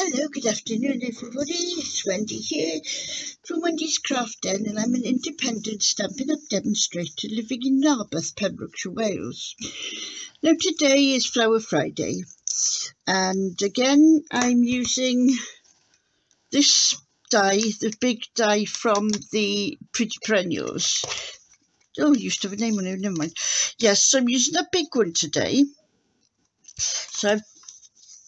Hello, good afternoon everybody, it's Wendy here from Wendy's Craft Den, and I'm an independent Stampin' Up! Demonstrator living in Narberth, Pembrokeshire, Wales. Now today is Flower Friday, and again I'm using this die, the big die from the Pretty Perennials. Oh, it used to have a name on it, never mind. Yes, so I'm using a big one today. So I've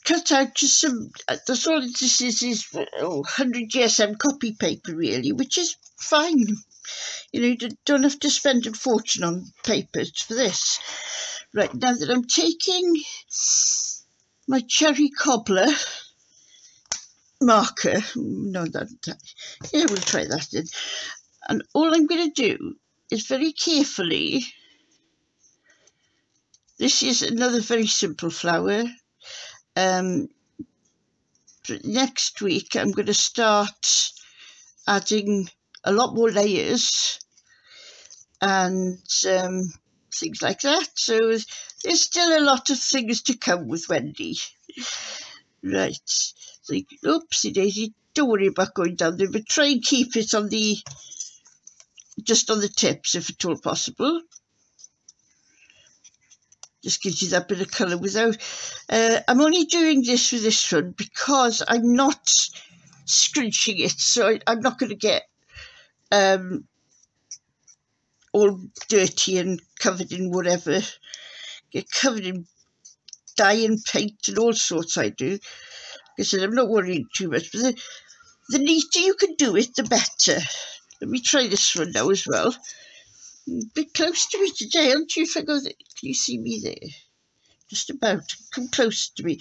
cut out just some, that's all this is 100 GSM copy paper really, which is fine. You know, you don't have to spend a fortune on papers for this. Right, now that I'm taking my cherry cobbler marker, no, yeah, we'll try that then. And all I'm going to do is very carefully, this is another very simple flower. Next week I'm going to start adding a lot more layers and things like that. So there's still a lot of things to come with Wendy. Right. So, oopsie daisy, don't worry about going down there, but try and keep it on the, just on the tips if at all possible. Just gives you that bit of colour without... I'm only doing this with this one because I'm not scrunching it, so I'm not going to get all dirty and covered in whatever. Get covered in dye and paint and all sorts I do. Like I said, I'm not worrying too much, but the neater you can do it, the better. Let me try this one now as well. A bit close to me today, aren't you? If I go there, can you see me there? Just about. Come close to me.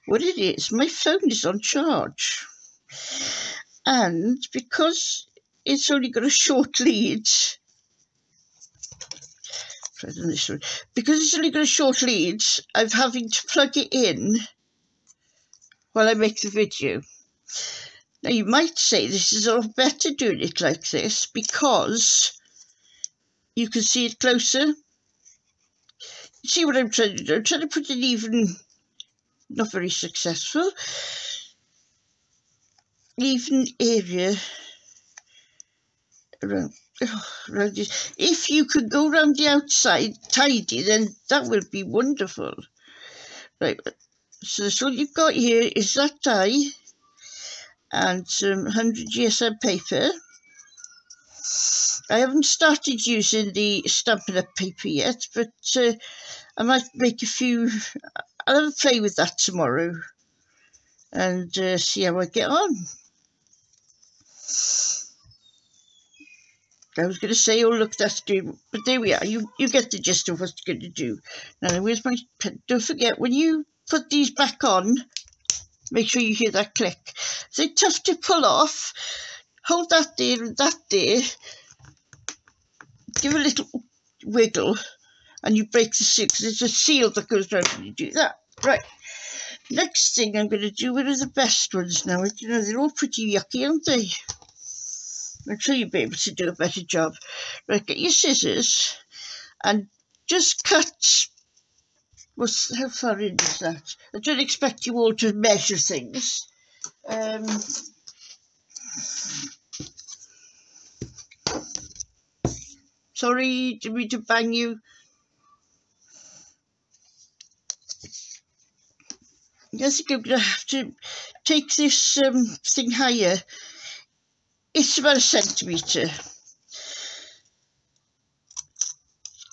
What it is, my phone is on charge. And because it's only got a short lead, try this one. Because it's only got a short lead, I'm having to plug it in while I make the video. Now you might say this is a lot better doing it like this because you can see it closer. You see what I'm trying to do? I'm trying to put an even, not very successful, even area around this. If you could go around the outside tidy, then that would be wonderful. Right, so all you've got here is that die and some 100 GSM paper. I haven't started using the Stampin' Up! Paper yet, but I might make a few. I'll have a play with that tomorrow and see how I get on. I was going to say, oh look, that's doing, but there we are. You get the gist of what it's going to do. Now, where's my pen? Don't forget, when you put these back on, make sure you hear that click. They're tough to pull off. Hold that there and that there. Give a little wiggle and you break the seal, because there's a seal that goes around when you do that. Right, next thing I'm going to do, one of the best ones now. You know, they're all pretty yucky, aren't they? I'm sure you'll be able to do a better job. Right, get your scissors and just cut. How far in is that? I don't expect you all to measure things. Sorry, didn't mean to bang you. I think I'm going to have to take this thing higher. It's about 1 centimetre.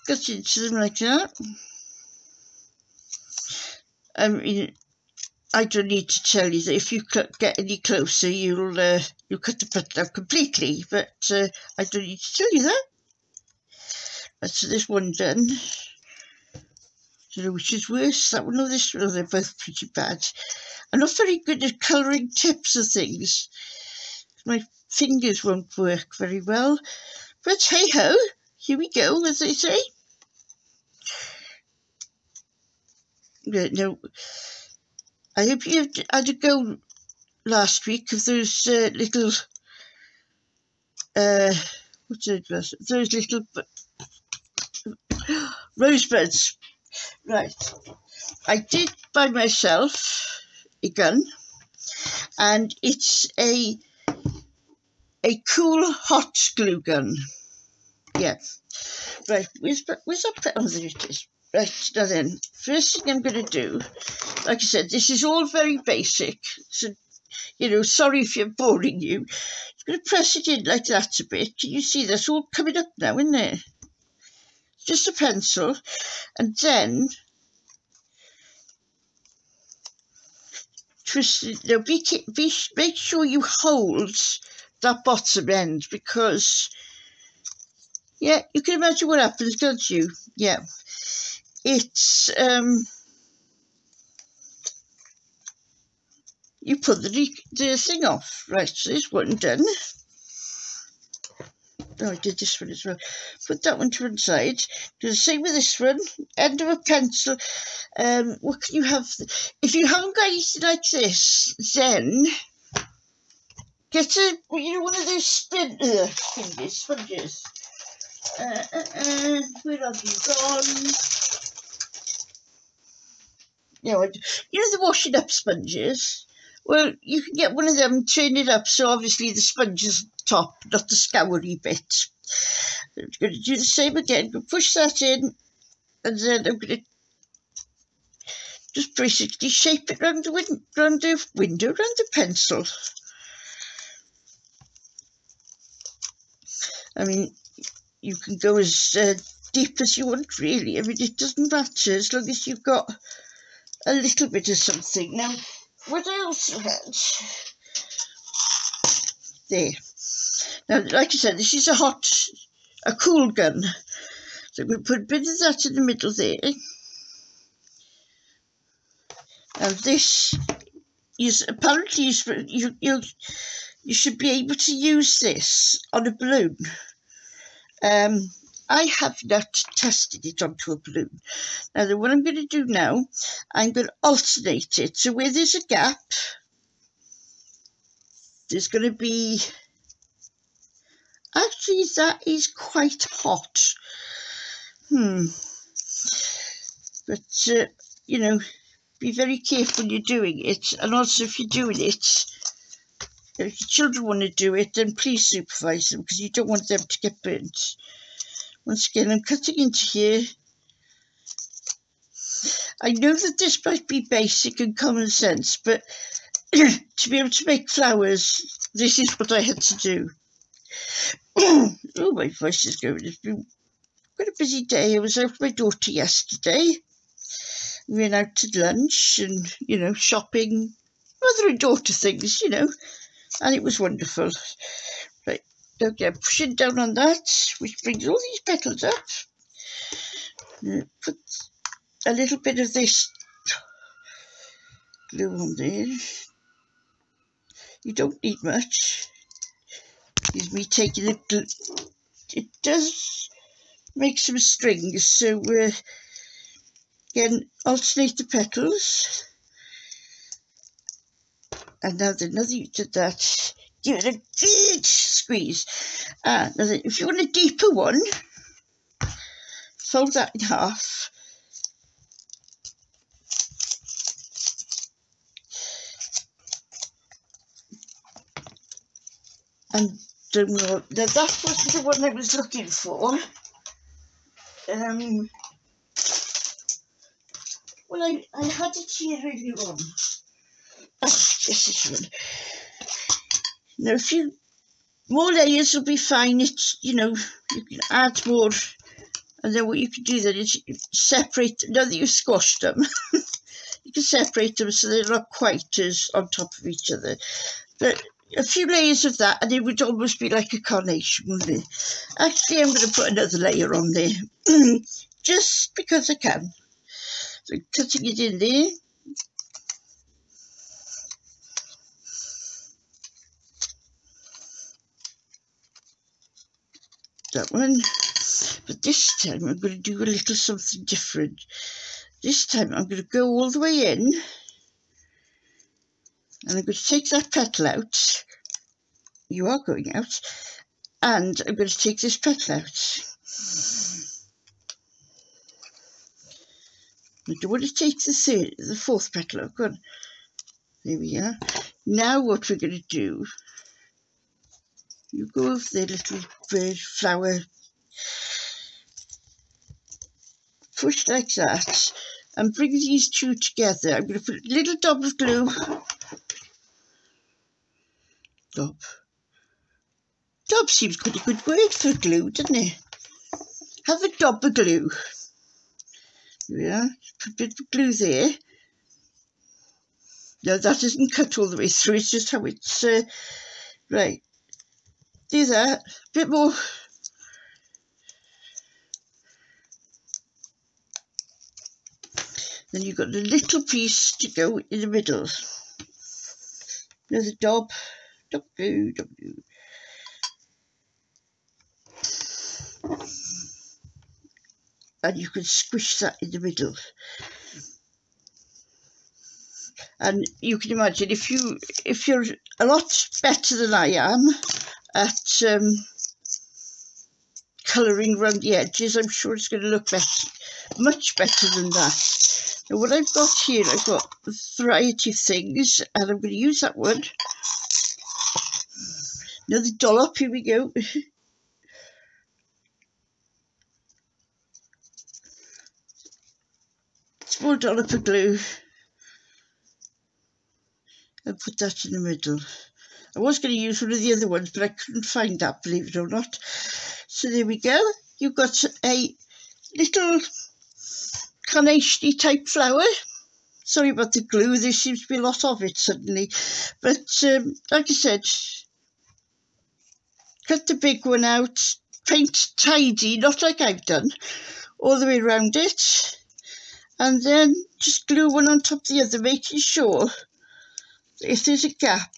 Cut into them like that. I mean, I don't need to tell you that if you get any closer, you'll cut the button out completely. But I don't need to tell you that. So this one done. I don't know which is worse, that one or this one. Oh, they're both pretty bad. I'm not very good at colouring tips of things. My fingers won't work very well. But hey ho, here we go, as they say. No, I hope you had a go last week of those little, what's it? Those little rosebuds. Right, I did buy myself a gun, and it's a cool hot glue gun. Yeah. Right, where's that? Oh, there it is. Right, now then, first thing I'm going to do, like I said, this is all very basic, so, you know, sorry if you're boring you. I'm going to press it in like that a bit. Can you see that's all coming up now, isn't it? Just a pencil, and then twist it. Now, make sure you hold that bottom end, because, yeah, you can imagine what happens, can't you? Yeah. It's, you put the thing off. Right, so this one done. Oh, I did this one as well. Put that one to one side. Do the same with this one. End of a pencil. What can you have? If you haven't got anything like this, then get one of those sponges. Where have you gone? The washing up sponges. Well, you can get one of them, turn it up, so obviously the sponge is top, not the scoury bit. I'm going to do the same again. Push that in, and then I'm going to just basically shape it around the window, around the pencil. I mean, you can go as deep as you want, really. I mean, it doesn't matter as long as you've got a little bit of something. Now, what I also had there. Now, like I said, this is a cool gun. So I'm going to put a bit of that in the middle there. And this is apparently you should be able to use this on a balloon. I have not tested it onto a balloon. Now, what I'm going to do now, I'm going to alternate it. So where there's a gap, there's going to be... Actually, that is quite hot. But, be very careful you're doing it. And also, if you're doing it, if your children want to do it, then please supervise them, because you don't want them to get burnt. Once again, I'm cutting into here. I know that this might be basic and common sense, but to be able to make flowers, this is what I had to do. Oh, my voice is going. It's been quite a busy day. I was out with my daughter yesterday. We went out to lunch and, shopping, mother and daughter things, and it was wonderful. Right, okay, pushing down on that, which brings all these petals up. Put a little bit of this glue on there. You don't need much. Is me taking the glue. It does make some strings, so again, alternate the petals. And now another use of that, give it a big squeeze. Now then, if you want a deeper one, fold that in half. And now that wasn't the one I was looking for. Well, I had it here earlier on. Yes, this one. Now, a few more layers will be fine. It's, you can add more. And then what you can do then is separate, now that you've squashed them, you can separate them so they're not quite as on top of each other. But a few layers of that, and it would almost be like a carnation, wouldn't it? Actually, I'm going to put another layer on there, just because I can. So cutting it in there. That one. But this time I'm going to do a little something different. This time I'm going to go all the way in. And I'm going to take that petal out. You are going out. And I'm going to take this petal out. I don't want to take the fourth petal out. Go on. There we are. Now what we're going to do, you go over the little bird flower, push like that, and bring these two together. I'm going to put a little dab of glue. Dab seems quite a good word for glue, doesn't it? Have a dab of glue. Yeah, put a bit of glue there. No, that isn't cut all the way through, it's just how it's, right. Do that, a bit more. Then you've got a little piece to go in the middle. Another dab glue, dab glue. And you can squish that in the middle. And you can imagine if you're a lot better than I am at colouring around the edges, I'm sure it's going to look better, much better than that. Now what I've got here, I've got a variety of things, and I'm going to use that one. Another dollop, here we go. Small dollop of glue. And put that in the middle. I was going to use one of the other ones, but I couldn't find that, believe it or not. So there we go. You've got a little carnation-y type flower. Sorry about the glue, there seems to be a lot of it suddenly. But like I said, cut the big one out, paint tidy, not like I've done, all the way around it. And then just glue one on top of the other, making sure if there's a gap,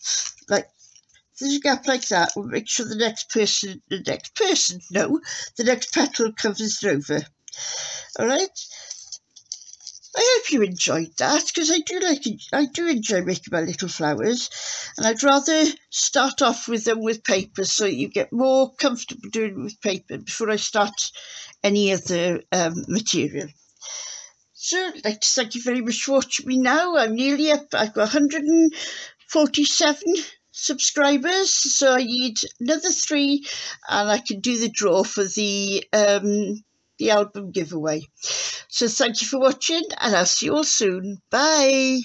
like that, we'll make sure the next petal covers it over. All right. I hope you enjoyed that, because I do enjoy making my little flowers, and I'd rather start off with them with paper so you get more comfortable doing it with paper before I start any other material. So I'd like to thank you very much for watching me now. I'm nearly up. I've got 147 subscribers, so I need another 3 and I can do the draw for the album giveaway. So thank you for watching, and I'll see you all soon. Bye.